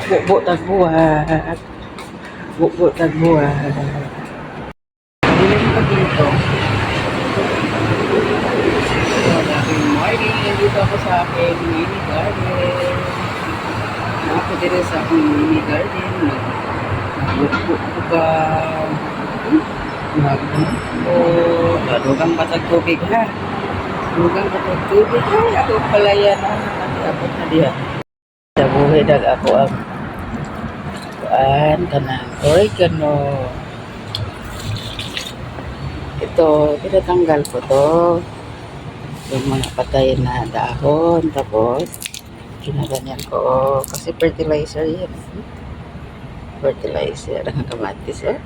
Buo tagbuhat. Buo tagbuhat. Ilan pa dito? So, good morning. Nandito ako sa aking mini garden. Ako din sa aking mini garden. Nagbuo ko ba? Dugang batag tubig ha. Dugang batag tubig ha. Ako pala yan ha. Ako na diya. Sa buhay ako ang kuan kanang oregano. Ito, pinatanggal ko to. Yung mga patay na dahon. Tapos, ginaganyan ko. Kasi fertilizer yan. Fertilizer ang kamatis eh.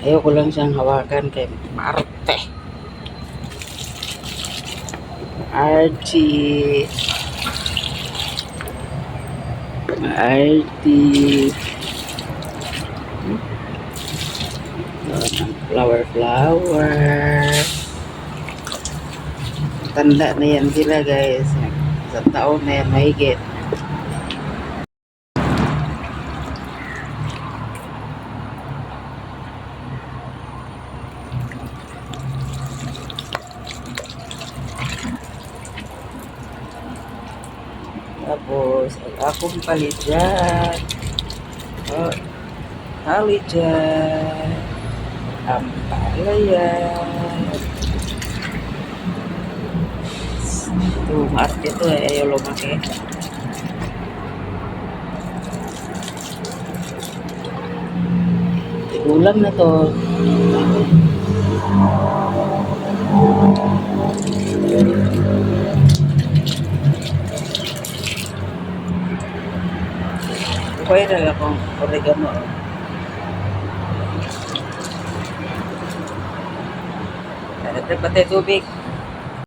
Ayoko lang siyang hawakan kay Marte. Archie. Archie. Flower. Tanda na yan sila guys. Sa taon na yan mahigit. Tapos, akong palit dyan. Oh, palit dyan. Ang palayan. Ito, maarte ito eh. Ayaw lumaki. Ulam na to. Pwede lang akong oregano. Pati tubig.